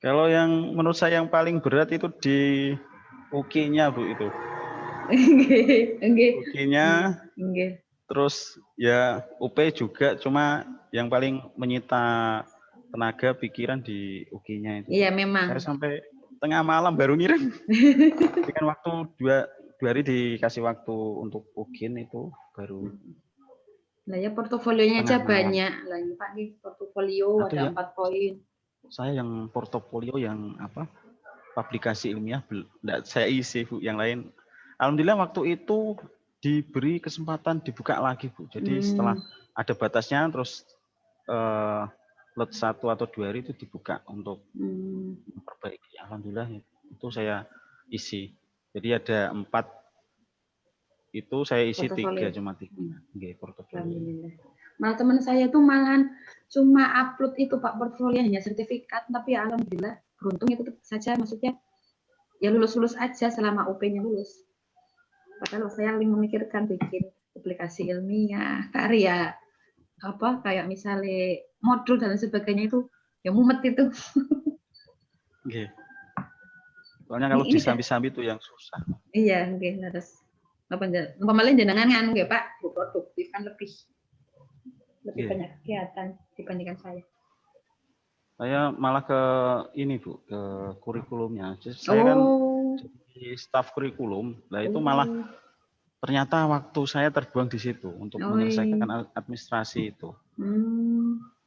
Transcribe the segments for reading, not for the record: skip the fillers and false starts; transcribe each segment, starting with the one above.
Kalau yang menurut saya yang paling berat itu di UK-nya, Bu, itu. Nggih. UK-nya, Nggih. terus ya UP juga, cuma yang paling menyita tenaga pikiran di UK-nya itu. Iya, memang. Saya sampai tengah malam baru ngirim. Dengan waktu dua hari dikasih waktu untuk UGIN itu baru. Nah ya portofolionya aja Tengah malam. banyak lah ini Pak nih, portofolio Atau ada ya, 4 poin. saya yang portofolio yang apa? Publikasi ilmiah enggak saya isi, Bu. Yang lain alhamdulillah waktu itu diberi kesempatan dibuka lagi, Bu. Jadi setelah ada batasnya terus lot 1 atau 2 hari itu dibuka untuk memperbaiki. Alhamdulillah itu saya isi. Jadi ada 4 itu saya isi Portofolio. 3 cuma 3. Nggih, portofolio. Alhamdulillah. Malah teman saya itu malahan cuma upload itu Pak portfolio hanya sertifikat, tapi ya alhamdulillah beruntung itu saja, maksudnya ya lulus-lulus aja selama UP-nya lulus. Padahal saya memikirkan bikin publikasi ilmiah, karya apa kayak misalnya modul dan sebagainya itu ya mumet itu. Nggih. Soalnya kalau Ini disambi-sambi itu yang susah. iya, nggih harus umpamanya jenengan kan nggih Pak, produktif kan lebih banyak kegiatan dibandingkan saya. Saya malah ke ini, Bu, ke kurikulumnya. Saya kan jadi staf kurikulum. Nah, itu malah ternyata waktu saya terbuang di situ untuk menyelesaikan administrasi itu.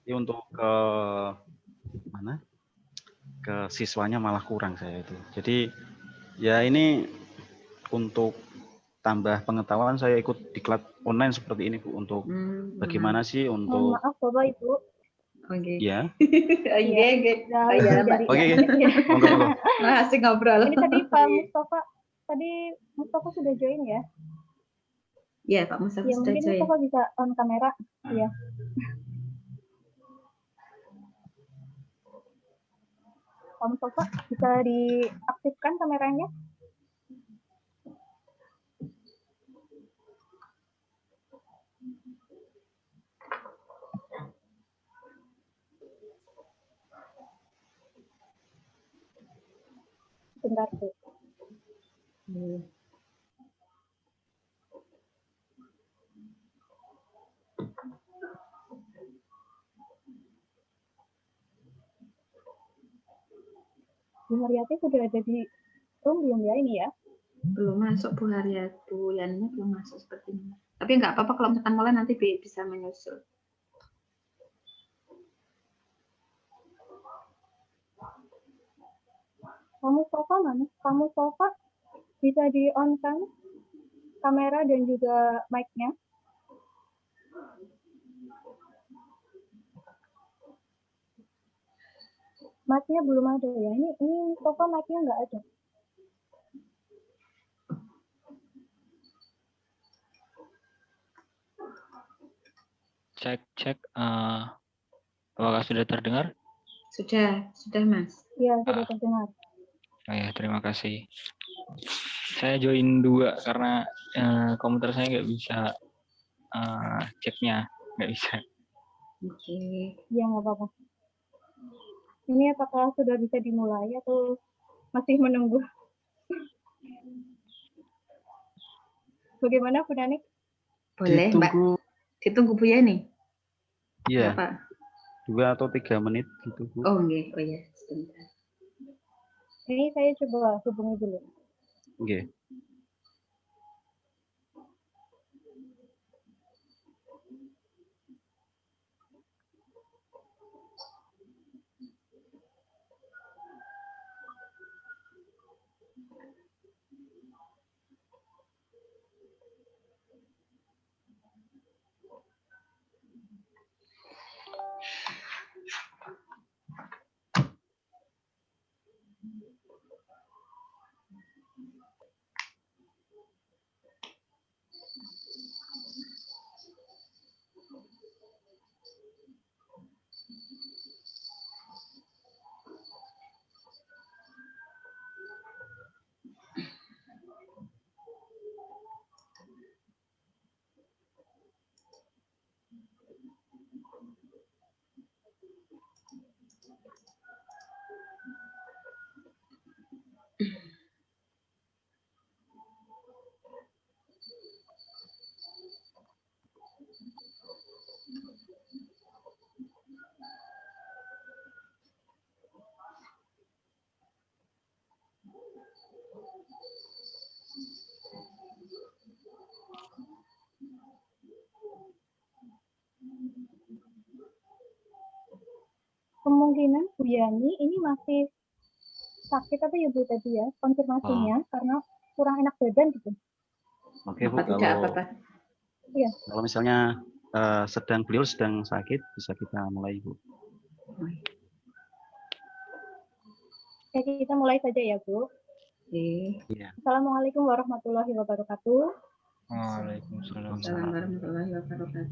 Jadi untuk ke mana? Ke siswanya malah kurang saya itu. Jadi ya ini untuk tambah pengetahuan saya ikut diklat online seperti ini, Bu, untuk bagaimana sih untuk maaf Bapak Ibu. Oke. Ya. Oke. Oke. Monggo. Masih ngobrol. Ini tadi Pak Mustafa, Mustafa sudah join ya? Iya, Pak Mustafa ya, sudah mungkin join. Mustafa bisa on kamera. Iya. Pak Mustafa bisa diaktifkan kameranya? Bentar, Bu. Bu Haryati sudah ada di room belum ya ini ya? Belum masuk Bu Haryati, Yannya belum masuk sepertinya. Tapi nggak apa-apa kalau misalkan mulai nanti bisa menyusul. Kamu Mustafa mana? Kamu Mustafa bisa di on kan kamera dan juga mic-nya? Mic-nya belum ada ya? Ini Mustafa mic-nya nggak ada. Cek. Apakah sudah terdengar? Sudah Mas. Iya, sudah terdengar. Oh ya, terima kasih. Saya join 2 karena komputer saya nggak bisa ceknya, nggak bisa. Oke. Ya, nggak apa-apa. Ini apakah sudah bisa dimulai atau masih menunggu? Bagaimana Bu Nanik? Boleh Mbak. Ditunggu Bu Yani. Iya. 2 atau 3 menit gitu, Bu. Oh nggih, oh ya, sebentar. Ini saya coba hubungi dulu. Nggih. kemungkinan Bu Yani ini masih sakit apa ya Bu tadi ya konfirmasinya karena kurang enak badan gitu. Oke Bu, Apa tidak apa-apa. Iya. kalau misalnya beliau sedang sakit, bisa kita mulai Bu. Oke, kita mulai saja ya Bu. Oke. Iya. Assalamualaikum warahmatullahi wabarakatuh. Waalaikumsalam. Assalamualaikum warahmatullahi wabarakatuh.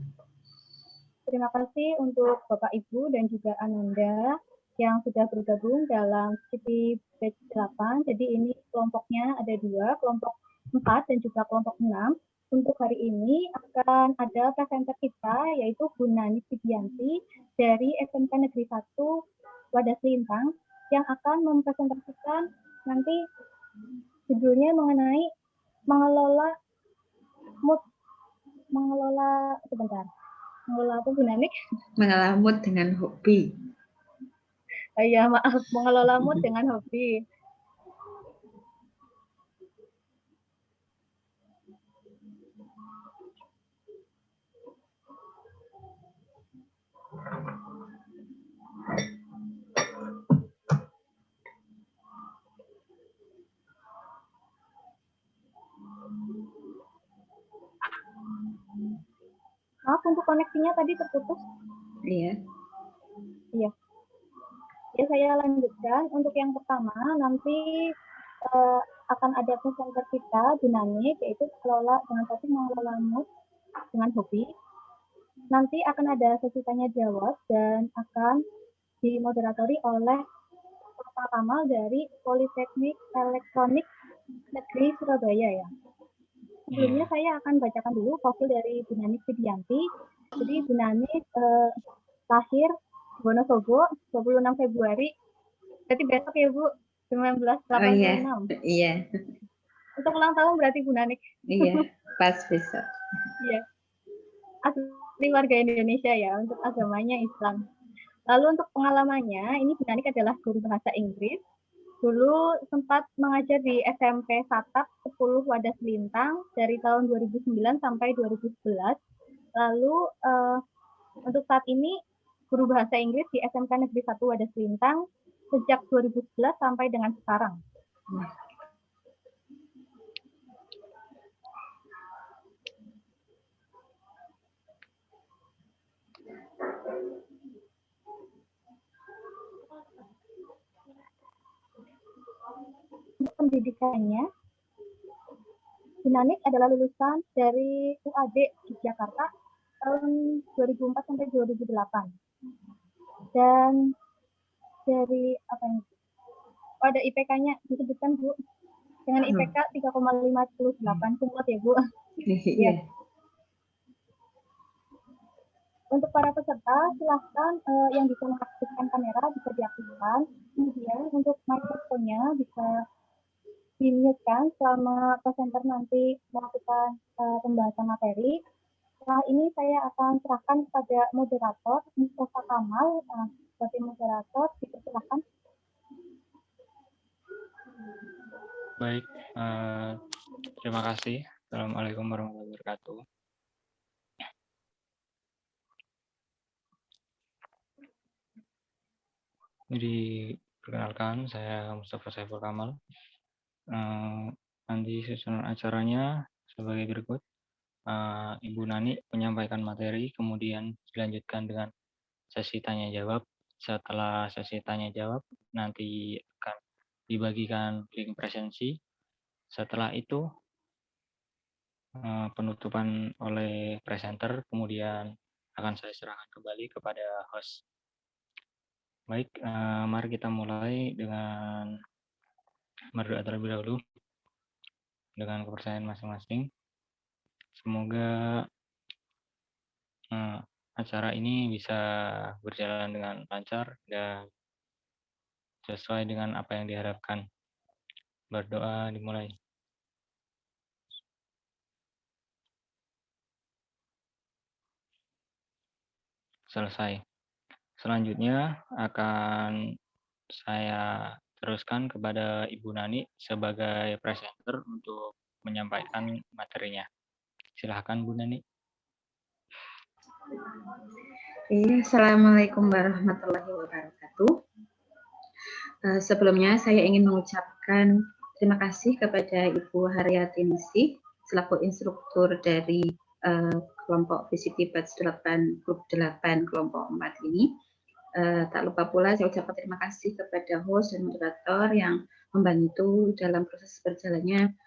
Terima kasih untuk Bapak Ibu dan juga Ananda yang sudah bergabung dalam CP batch 8. Jadi ini kelompoknya ada 2, kelompok 4 dan juga kelompok 6. Untuk hari ini akan ada presenter kita yaitu Bu Nani Sidianti dari SMK Negeri 1 Wadas Lintang yang akan mempresentasikan nanti judulnya mengenai mengelola apa Bu Nani? Mengelola mood dengan hobi. Ya maaf, mengelola mood dengan hobi. Maaf untuk koneksinya tadi terputus. Iya. Iya. Ya saya lanjutkan. Untuk yang pertama nanti akan ada presenter kita dinamik yaitu kelola dengan topik mengelola mood dengan hobi. Nanti akan ada sesi tanya jawab dan akan dimoderatori oleh Bapak Kamal dari Politeknik Elektronik Negeri Surabaya ya. Sebelumnya saya akan bacakan dulu profil dari Bu Nani Sidianti. Jadi Bu Nani lahir Wonosobo 26 Februari. Berarti besok ya Bu, 1986. Oh iya. Iya. Untuk ulang tahun berarti Bu Nani. Iya, pas besok. Iya. Asli warga Indonesia ya, untuk agamanya Islam. Lalu untuk pengalamannya, ini Bu Nani adalah guru bahasa Inggris. Dulu sempat mengajar di SMP Satap 10 Wadas Lintang dari tahun 2009 sampai 2011. Lalu untuk saat ini guru bahasa Inggris di SMK Negeri 1 Wadas Lintang sejak 2011 sampai dengan sekarang. Untuk pendidikannya, Bu Nanik adalah lulusan dari UAD Yogyakarta tahun 2004 sampai 2008. Dan dari apa ini? Ada IPK-nya disebutkan Bu dengan IPK 3,58 kumlot ya Bu. Iya. Untuk para peserta silahkan yang bisa mengaktifkan kamera bisa diaktifkan. Kemudian untuk mikrofonnya bisa di-mute-kan selama presenter nanti melakukan pembahasan materi. Setelah ini saya akan serahkan kepada moderator Mustafa Kamal sebagai moderator, dipersilakan. Baik, terima kasih. Assalamualaikum warahmatullahi wabarakatuh. Jadi perkenalkan, saya Mustafa Saiful Kamal. Nanti susunan acaranya sebagai berikut. Ibu Nani menyampaikan materi, kemudian dilanjutkan dengan sesi tanya jawab. Setelah sesi tanya jawab, nanti akan dibagikan link presensi. Setelah itu penutupan oleh presenter, kemudian akan saya serahkan kembali kepada host. Baik, mari kita mulai dengan berdoa terlebih dahulu dengan kepercayaan masing-masing. Semoga acara ini bisa berjalan dengan lancar dan sesuai dengan apa yang diharapkan. Berdoa dimulai. Selesai. Selanjutnya akan saya teruskan kepada Ibu Nani sebagai presenter untuk menyampaikan materinya. Silahkan Bu Nani. Iya, Assalamualaikum warahmatullahi wabarakatuh. Sebelumnya saya ingin mengucapkan terima kasih kepada Ibu Haryati Ningsih selaku instruktur dari kelompok VCT Batch 8 Grup 8 kelompok 4 ini. Tak lupa pula saya ucapkan terima kasih kepada host dan moderator yang membantu dalam proses berjalannya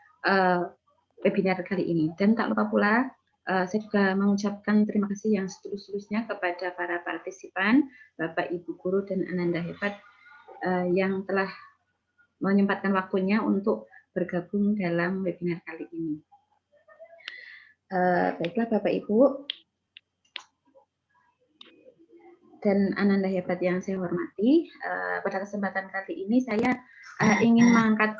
webinar kali ini. Dan tak lupa pula saya juga mengucapkan terima kasih yang setulus-tulusnya kepada para partisipan, Bapak, Ibu Guru, dan Ananda Hebat yang telah menyempatkan waktunya untuk bergabung dalam webinar kali ini. Baiklah Bapak Ibu dan Ananda Hebat yang saya hormati, pada kesempatan kali ini saya ingin mengangkat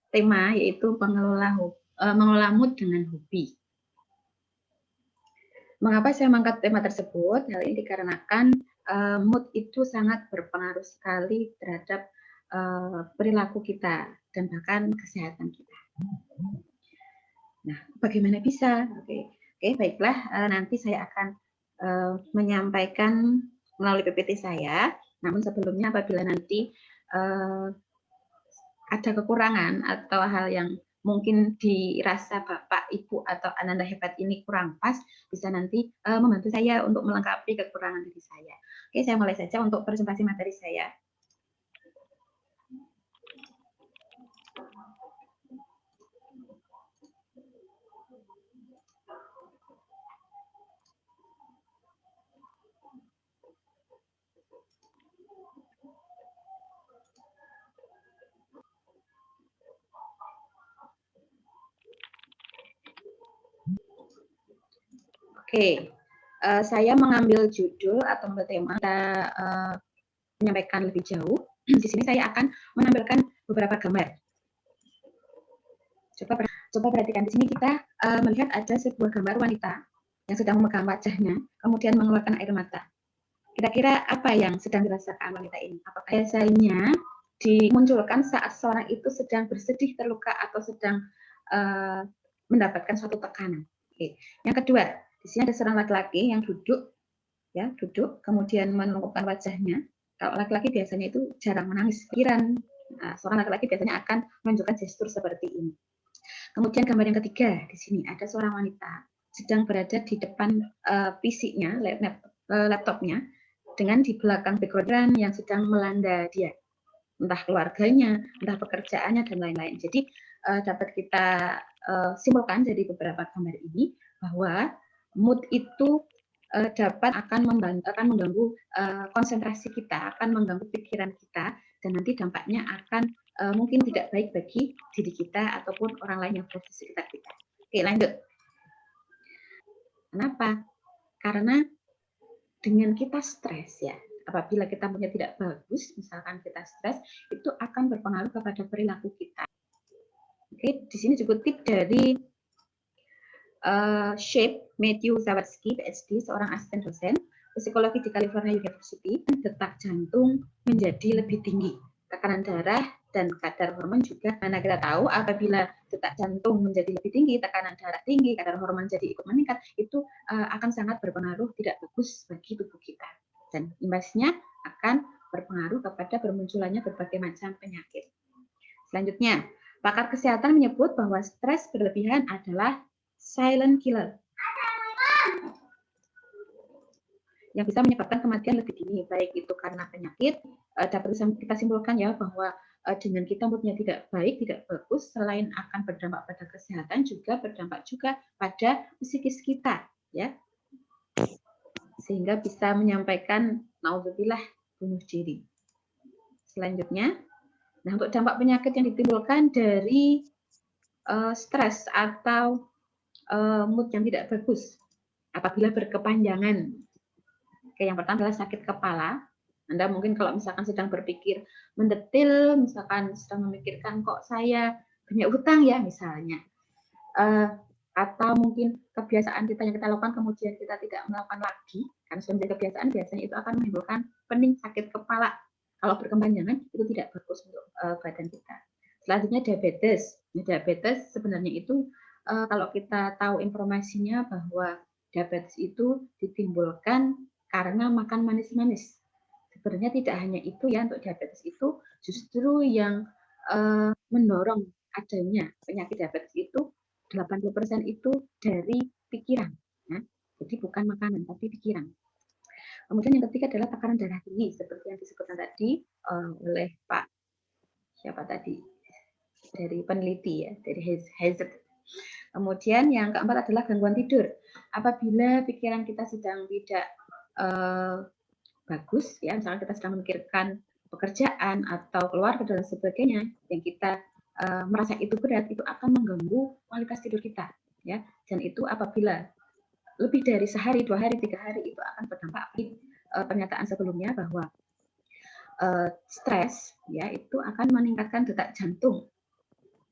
tema yaitu mengelola mood dengan hobi. Mengapa saya mengangkat tema tersebut? Hal ini dikarenakan mood itu sangat berpengaruh sekali terhadap perilaku kita dan bahkan kesehatan kita. Nah, bagaimana bisa? Oke, baiklah. Nanti saya akan menyampaikan melalui PPT saya. Namun sebelumnya apabila nanti ada kekurangan atau hal yang mungkin dirasa Bapak, Ibu, atau Ananda Hebat ini kurang pas, bisa nanti membantu saya untuk melengkapi kekurangan dari saya. Oke, saya mulai saja untuk presentasi materi saya. Oke, saya mengambil judul atau tema kita menyampaikan lebih jauh. Di sini saya akan menampilkan beberapa gambar. Coba perhatikan di sini kita melihat ada sebuah gambar wanita yang sedang memegang wajahnya, kemudian mengeluarkan air mata. Kira-kira apa yang sedang dirasakan wanita ini? Apakah biasanya dimunculkan saat seorang itu sedang bersedih, terluka, atau sedang mendapatkan suatu tekanan? Oke. Yang kedua, di sini ada seorang laki-laki yang duduk, kemudian menundukkan wajahnya. Kalau laki-laki biasanya itu jarang menangis. Pikiran, seorang laki-laki biasanya akan menunjukkan gestur seperti ini. Kemudian gambar yang ketiga, di sini ada seorang wanita sedang berada di depan PC-nya, laptopnya, dengan di belakang background yang sedang melanda dia. Entah keluarganya, entah pekerjaannya, dan lain-lain. Jadi dapat kita simpulkan dari beberapa gambar ini bahwa mood itu akan mengganggu konsentrasi kita, akan mengganggu pikiran kita, dan nanti dampaknya akan mungkin tidak baik bagi diri kita ataupun orang lain yang berada di sekitar kita. Oke, lanjut. Kenapa? Karena dengan kita stres ya, apabila kita punya tidak bagus, misalkan kita stres, itu akan berpengaruh kepada perilaku kita. Oke, di sini dikutip dari Shape Matthew Zawadsky, PhD, seorang asisten dosen psikologi di California University. Detak jantung menjadi lebih tinggi, tekanan darah dan kadar hormon juga. Karena kita tahu apabila detak jantung menjadi lebih tinggi, tekanan darah tinggi, kadar hormon jadi ikut meningkat, itu akan sangat berpengaruh tidak bagus bagi tubuh kita. Dan imbasnya akan berpengaruh kepada bermunculannya berbagai macam penyakit. Selanjutnya, pakar kesehatan menyebut bahwa stres berlebihan adalah silent killer yang bisa menyebabkan kematian lebih dini, baik itu karena penyakit. Dapat kita simpulkan ya bahwa dengan kita moodnya tidak baik, tidak bagus, selain akan berdampak pada kesehatan, juga berdampak juga pada psikis kita, ya, sehingga bisa menyampaikan naudzubillah bunuh diri. Selanjutnya, nah untuk dampak penyakit yang ditimbulkan dari stres atau mood yang tidak bagus apabila berkepanjangan. Oke, yang pertama adalah sakit kepala. Anda mungkin kalau misalkan sedang berpikir mendetil, misalkan sedang memikirkan kok saya punya utang ya misalnya, atau mungkin kebiasaan kita yang kita lakukan kemudian kita tidak melakukan lagi, karena sudah menjadi kebiasaan, biasanya itu akan menimbulkan pening, sakit kepala. Kalau berkepanjangan itu tidak bagus untuk badan kita. Selanjutnya diabetes. Diabetes sebenarnya itu kalau kita tahu informasinya bahwa diabetes itu ditimbulkan karena makan manis-manis. sebenarnya tidak hanya itu ya, untuk diabetes itu justru yang mendorong adanya penyakit diabetes itu 80% itu dari pikiran. Ya. Jadi bukan makanan, tapi pikiran. Kemudian yang ketiga adalah tekanan darah tinggi, seperti yang disebutkan tadi oleh Pak siapa tadi dari peneliti ya, dari Hazard. Kemudian yang keempat adalah gangguan tidur. Apabila pikiran kita sedang tidak bagus, ya, misalnya kita sedang memikirkan pekerjaan atau keluarga dan sebagainya, yang kita merasa itu berat, itu akan mengganggu kualitas tidur kita, ya. Dan itu apabila lebih dari sehari, 2 hari, 3 hari, itu akan berdampak. Pernyataan sebelumnya bahwa stres, ya, itu akan meningkatkan detak jantung,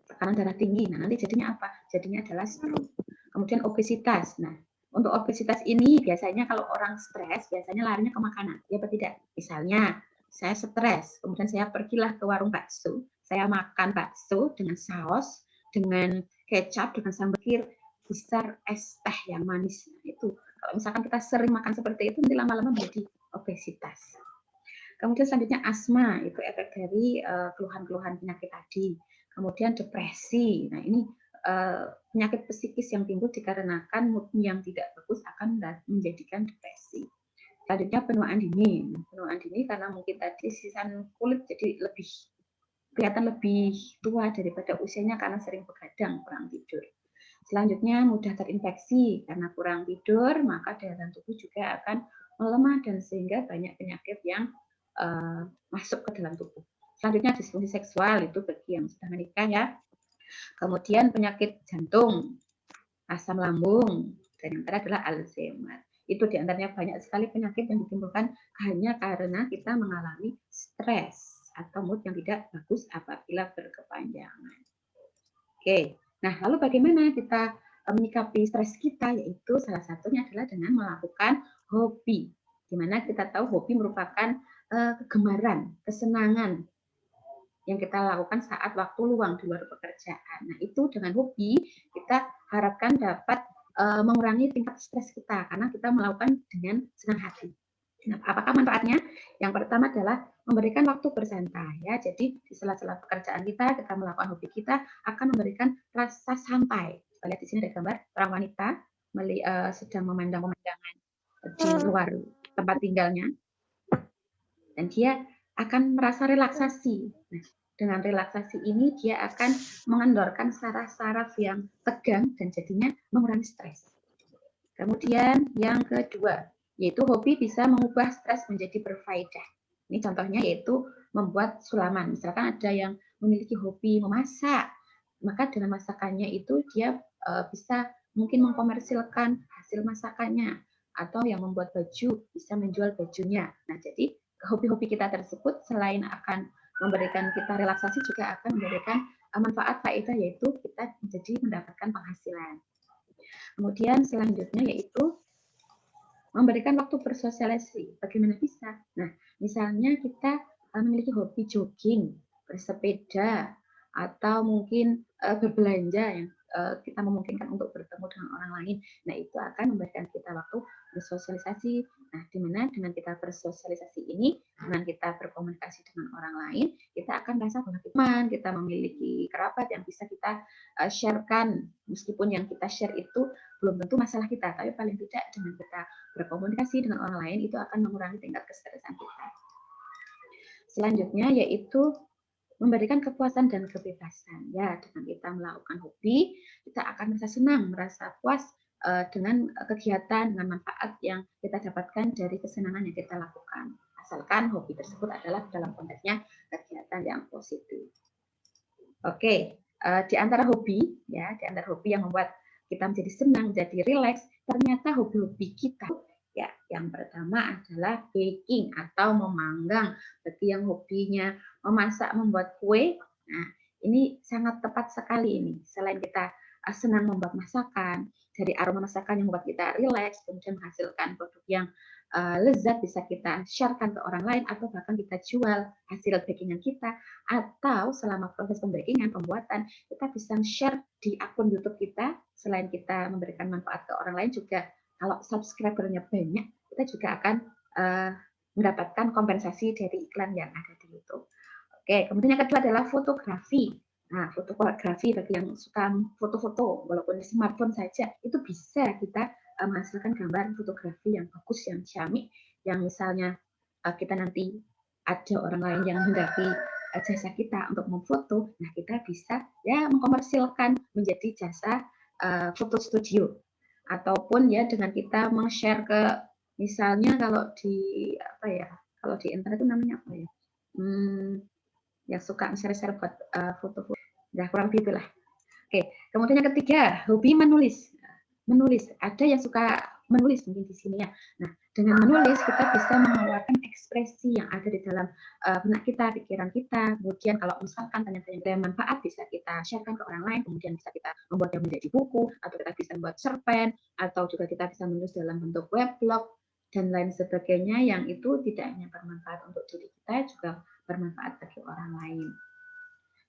tekanan darah tinggi. Nah, nanti jadinya apa? Jadinya adalah stroke. Kemudian obesitas. Nah, untuk obesitas ini biasanya kalau orang stres, biasanya larinya ke makanan. Ya atau tidak? Misalnya, saya stres, kemudian saya pergilah ke warung bakso, saya makan bakso dengan saus, dengan kecap, dengan sambal kir, besar es teh yang manis. Nah, itu kalau misalkan kita sering makan seperti itu, nanti lama-lama menjadi obesitas. Kemudian selanjutnya asma, itu efek dari keluhan-keluhan penyakit tadi. Kemudian depresi, nah ini penyakit psikis yang timbul dikarenakan mood yang tidak bagus akan menjadikan depresi. Selanjutnya penuaan dini. Penuaan dini karena mungkin tadi sisisan kulit jadi kelihatan lebih tua daripada usianya karena sering begadang, kurang tidur. Selanjutnya mudah terinfeksi karena kurang tidur, maka daya tahan tubuh juga akan melemah dan sehingga banyak penyakit yang masuk ke dalam tubuh. Selanjutnya disfungsi seksual, itu bagi yang sudah menikah ya. Kemudian penyakit jantung, asam lambung, dan yang terakhir adalah Alzheimer. Itu diantaranya banyak sekali penyakit yang ditimbulkan hanya karena kita mengalami stres atau mood yang tidak bagus apabila berkepanjangan. Oke, nah lalu bagaimana kita menyikapi stres kita? Yaitu salah satunya adalah dengan melakukan hobi. Di mana kita tahu hobi merupakan kegemaran, kesenangan yang kita lakukan saat waktu luang di luar pekerjaan. Nah, itu dengan hobi kita harapkan dapat mengurangi tingkat stres kita karena kita melakukan dengan senang hati. Nah, apakah manfaatnya? Yang pertama adalah memberikan waktu bersantai ya. Jadi di sela-sela pekerjaan kita melakukan hobi kita akan memberikan rasa santai. Kita lihat di sini ada gambar orang wanita sedang memandang pemandangan di luar tempat tinggalnya. Dan dia akan merasa relaksasi. Nah, dengan relaksasi ini dia akan mengendorkan saraf-saraf yang tegang dan jadinya mengurangi stres. Kemudian yang kedua, yaitu hobi bisa mengubah stres menjadi berfaedah. Ini contohnya yaitu membuat sulaman. Misalkan ada yang memiliki hobi memasak, maka dengan masakannya itu dia bisa mungkin mengkomersilkan hasil masakannya, atau yang membuat baju bisa menjual bajunya. Nah, jadi hobi-hobi kita tersebut selain akan memberikan kita relaksasi juga akan memberikan manfaat faedah, yaitu kita menjadi mendapatkan penghasilan. Kemudian selanjutnya yaitu memberikan waktu bersosialisasi. Bagaimana bisa? Nah, misalnya kita memiliki hobi jogging, bersepeda, atau mungkin berbelanja yang kita memungkinkan untuk bertemu dengan orang lain. Nah, itu akan memberikan kita waktu bersosialisasi. Nah, di mana dengan kita bersosialisasi ini, dengan kita berkomunikasi dengan orang lain, kita akan merasa bahwa kita memiliki kerabat yang bisa kita sharekan. Meskipun yang kita share itu belum tentu masalah kita, tapi paling tidak dengan kita berkomunikasi dengan orang lain itu akan mengurangi tingkat kestresan kita. Selanjutnya yaitu memberikan kepuasan dan kebebasan. Ya, dengan kita melakukan hobi, kita akan merasa senang, merasa puas dengan kegiatan, dengan manfaat yang kita dapatkan dari kesenangan yang kita lakukan. Asalkan hobi tersebut adalah dalam konteksnya kegiatan yang positif. Oke, di antara hobi, ya, di antara hobi yang membuat kita menjadi senang, jadi rileks, ternyata hobi-hobi kita. Ya, yang pertama adalah baking atau memanggang. Bagi yang hobinya memasak, membuat kue, nah ini sangat tepat sekali ini. Selain kita senang membuat masakan, dari aroma masakan yang membuat kita rileks, kemudian menghasilkan produk yang lezat bisa kita sharekan ke orang lain atau bahkan kita jual hasil bakingan kita, atau selama proses pembakingan, pembuatan, kita bisa share di akun YouTube kita. Selain kita memberikan manfaat ke orang lain juga, kalau subscribernya banyak, kita juga akan mendapatkan kompensasi dari iklan yang ada di YouTube. Oke, kemudian yang kedua adalah fotografi. Nah, fotografi bagi yang suka foto-foto, walaupun di smartphone saja, itu bisa kita menghasilkan gambar fotografi yang bagus, yang ciamik, yang misalnya kita nanti ada orang lain yang menghendaki jasa kita untuk memfoto, nah kita bisa ya mengkomersilkan menjadi jasa foto studio, ataupun ya dengan kita meng-share ke misalnya kalau di kalau di internet itu namanya apa ya? Yang suka share-share buat foto-foto. Nah, kurang lebih itulah. Oke, kemudian yang ketiga, hobi menulis. Menulis, ada yang suka menulis mungkin di sini ya. Nah, dengan menulis kita bisa mengeluarkan ekspresi yang ada di dalam benak kita, pikiran kita. Kemudian kalau misalkan tanya-tanya manfaat bisa kita sharekan ke orang lain. Kemudian bisa kita membuatnya menjadi buku, atau kita bisa membuat cerpen, atau juga kita bisa menulis dalam bentuk weblog dan lain sebagainya yang itu tidak hanya bermanfaat untuk diri kita, juga bermanfaat bagi orang lain.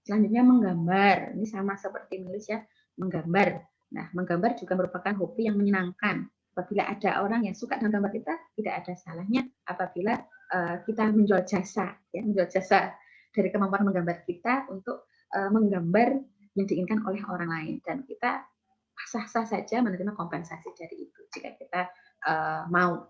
Selanjutnya menggambar. Ini sama seperti menulis ya, menggambar. Nah, menggambar juga merupakan hobi yang menyenangkan. Apabila ada orang yang suka dengan gambar kita, tidak ada salahnya apabila kita menjual jasa, ya, menjual jasa dari kemampuan menggambar kita untuk menggambar yang diinginkan oleh orang lain, dan kita sah-sah saja menerima kompensasi dari itu jika kita mau.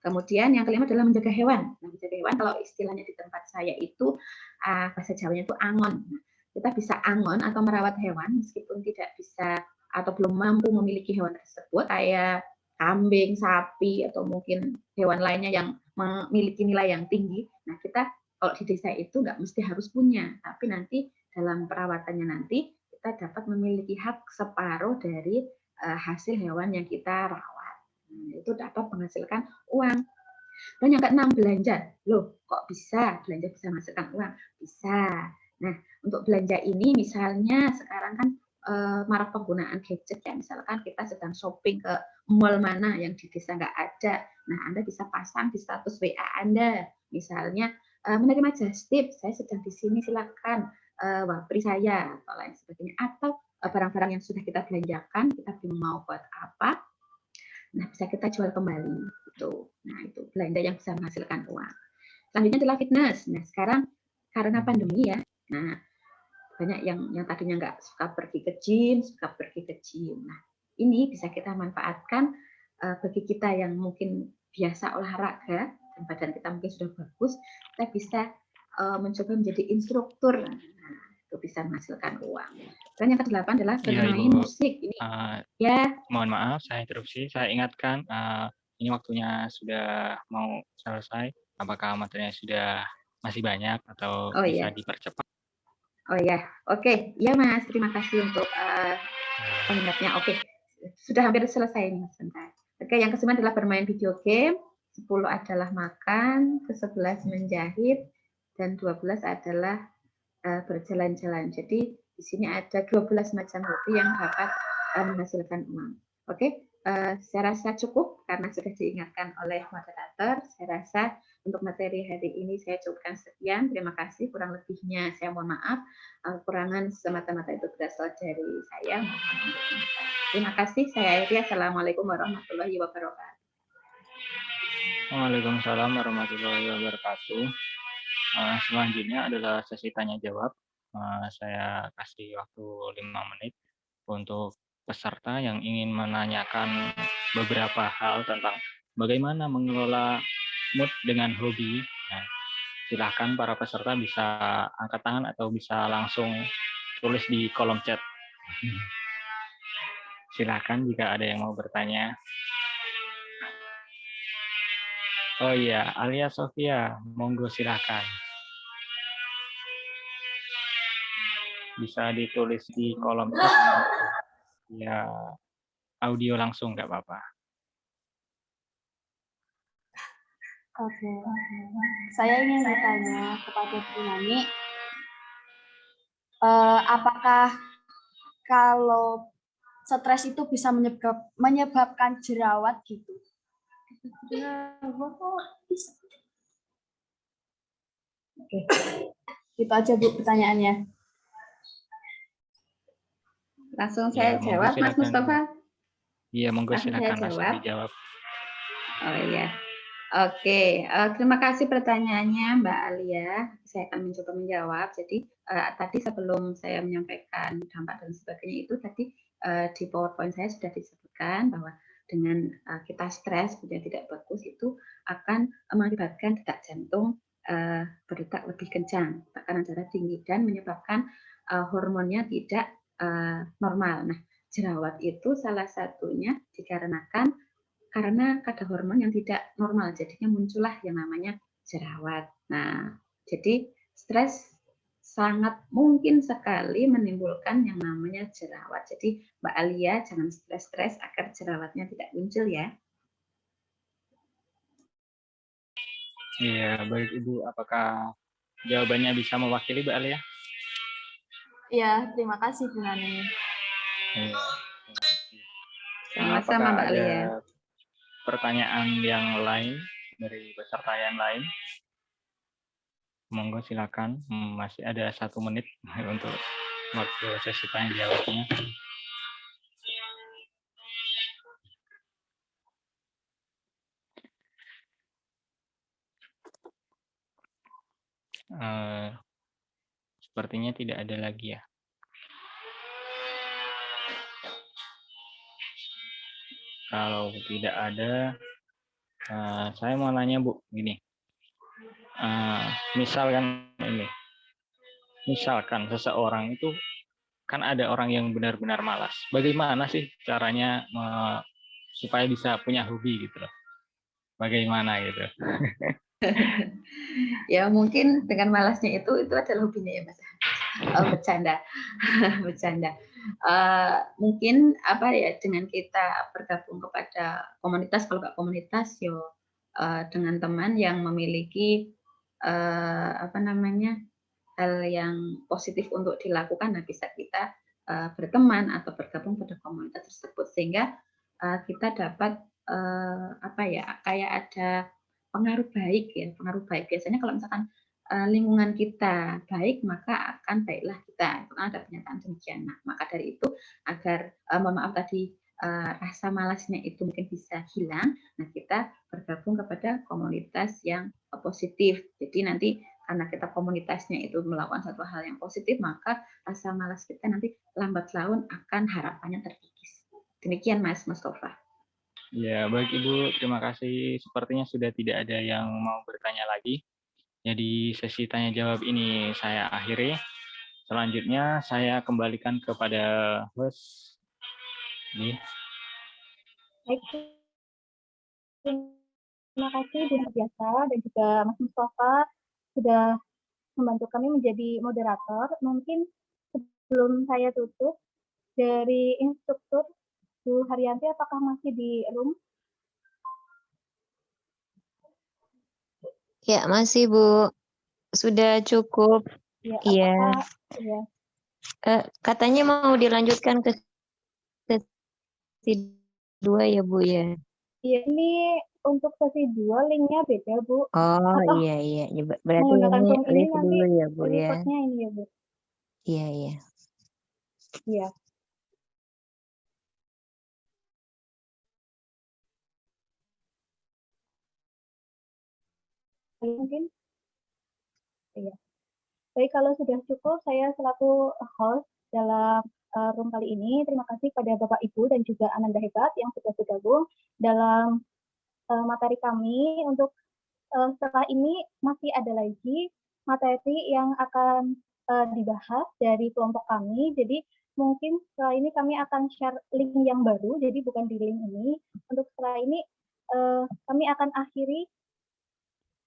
Kemudian yang kelima adalah menjaga hewan. Nah, menjaga hewan kalau istilahnya di tempat saya itu bahasa Jawanya itu angon. Nah, kita bisa angon atau merawat hewan meskipun tidak bisa atau belum mampu memiliki hewan tersebut, kayak kambing, sapi, atau mungkin hewan lainnya yang memiliki nilai yang tinggi. Nah, kita kalau di desa itu nggak mesti harus punya, tapi nanti dalam perawatannya nanti kita dapat memiliki hak separuh dari hasil hewan yang kita rawat. Nah, itu dapat menghasilkan uang. Dan yang keenam, belanja. Loh, kok bisa belanja bisa menghasilkan uang? Bisa. Nah, untuk belanja ini misalnya sekarang kan marak penggunaan gadget ya, misalkan kita sedang shopping ke mall mana yang di desa nggak ada, nah Anda bisa pasang di status WA Anda, misalnya menerima just tip, saya sedang di sini, silakan wapri saya atau lain sebagainya, atau barang-barang yang sudah kita belanjakan kita belum mau buat apa, nah bisa kita jual kembali itu. Nah, itu belanja yang bisa menghasilkan uang. Selanjutnya adalah fitness. Nah, sekarang karena pandemi ya, nah banyak yang tadinya nggak suka pergi ke gym, suka pergi ke gym. Nah, ini bisa kita manfaatkan bagi kita yang mungkin biasa olahraga dan badan kita mungkin sudah bagus, kita bisa mencoba menjadi instruktur. Nah, itu bisa menghasilkan uang. Dan yang kedelapan adalah bermain musik. Ini ya. Mohon maaf, saya interupsi. Saya ingatkan, ini waktunya sudah mau selesai. Apakah materinya sudah masih banyak atau bisa dipercepat? Oh ya, oke. Ya Mas, terima kasih untuk pengingatnya. Oke, sudah hampir selesai nih, sebentar. Oke, yang ke-9 adalah bermain video game, 10 adalah makan, ke-11 menjahit, dan 12 adalah berjalan-jalan. Jadi di sini ada 12 macam hobi yang dapat menghasilkan uang. Oke, saya rasa cukup karena sudah diingatkan oleh moderator. Saya rasa untuk materi hari ini saya cukupkan sekian. Terima kasih. Kurang lebihnya saya mohon maaf. Kekurangan semata-mata itu berasal dari saya. Terima kasih. Saya akhiri. Assalamualaikum warahmatullahi wabarakatuh. Waalaikumsalam warahmatullahi wabarakatuh. Selanjutnya adalah sesi tanya jawab. Saya kasih waktu 5 menit untuk peserta yang ingin menanyakan beberapa hal tentang bagaimana mengelola mood dengan hobi. Nah, silakan para peserta bisa angkat tangan atau bisa langsung tulis di kolom chat. Silakan jika ada yang mau bertanya. Oh iya, Alia Sofia, monggo silakan. Bisa ditulis di kolom chat. Ya, audio langsung nggak apa-apa. Oke. Saya ingin bertanya kepada Bu Nani, apakah kalau stres itu bisa menyebabkan jerawat gitu? Oke, itu aja Bu pertanyaannya. Langsung saya jawab, Mas Mustafa. Iya, monggo silakan langsung dijawab. Oh iya. Oke, terima kasih pertanyaannya Mbak Alia. Saya akan mencoba menjawab. Jadi tadi sebelum saya menyampaikan dampak dan sebagainya itu tadi di PowerPoint saya sudah disebutkan bahwa dengan kita stres kemudian tidak bagus itu akan mengakibatkan detak jantung berdetak lebih kencang, tekanan darah tinggi dan menyebabkan hormonnya tidak normal. Nah, jerawat itu salah satunya dikarenakan karena kadar hormon yang tidak normal, jadinya muncullah yang namanya jerawat. Nah, jadi stres sangat mungkin sekali menimbulkan yang namanya jerawat. Jadi Mbak Alia jangan stres-stres agar jerawatnya tidak muncul ya. Iya, baik Ibu. Apakah jawabannya bisa mewakili Mbak Alia? Iya, terima kasih Bu Nani. Iya. Sama-sama Apakah Mbak ada Alia. pertanyaan yang lain dari peserta yang lain? Monggo silakan. Masih ada 1 menit untuk waktu sesi tanya jawabnya. Sepertinya tidak ada lagi ya. Kalau tidak ada, saya mau nanya Bu, gini. Misalkan seseorang itu kan ada orang yang benar-benar malas. Bagaimana sih caranya supaya bisa punya hobi gitu loh? Bagaimana gitu? Ya mungkin dengan malasnya itu adalah hobinya ya Mas. Oh, bercanda. Bercanda. Mungkin apa ya dengan kita bergabung kepada komunitas, kalau nggak komunitas yo dengan teman yang memiliki apa namanya hal yang positif untuk dilakukan, nah bisa kita berteman atau bergabung pada komunitas tersebut sehingga kita dapat apa ya kayak ada pengaruh baik ya, pengaruh baik. Biasanya kalau misalkan lingkungan kita baik maka akan baiklah kita. Itu kan ada pernyataan demikian. Nah, maka dari itu agar mohon maaf tadi rasa malasnya itu mungkin bisa hilang, nah kita bergabung kepada komunitas yang positif. Jadi nanti karena kita komunitasnya itu melakukan satu hal yang positif, maka rasa malas kita nanti lambat laun akan harapannya terkikis. Demikian Mas Mustafa. Ya, baik Ibu, terima kasih. Sepertinya sudah tidak ada yang mau bertanya lagi. Jadi sesi tanya jawab ini saya akhiri. Selanjutnya saya kembalikan kepada host. Baik, terima kasih Bu Biasa dan juga Mas Mustafa sudah membantu kami menjadi moderator. Mungkin sebelum saya tutup, dari instruktur Bu Haryanti apakah masih di room? Ya, masih Bu. Sudah cukup. Ya, Iya. apakah ya. Katanya mau dilanjutkan ke sesi 2 ya, Bu ya? Iya, ini untuk sesi 2 linknya beda, Bu. Oh, Atau iya. Berarti menggunakan ini Zoom ini live nanti dulu ya, Bu ya? reportnya ini ya, Bu. Iya. Iya. Mungkin? Iya. Baik, kalau sudah cukup, saya selaku host dalam room kali ini, terima kasih pada Bapak Ibu dan juga Ananda Hebat yang sudah bergabung dalam materi kami. Untuk setelah ini masih ada lagi materi yang akan dibahas dari kelompok kami. Jadi mungkin setelah ini kami akan share link yang baru, jadi bukan di link ini. Untuk setelah ini kami akan akhiri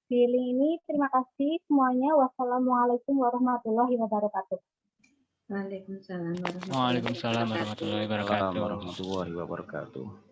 di link ini. Terima kasih semuanya. Wassalamualaikum warahmatullahi wabarakatuh. Waalaikumsalam Waalaikumsalam warahmatullahi wabarakatuh. Warahmatullahi wabarakatuh.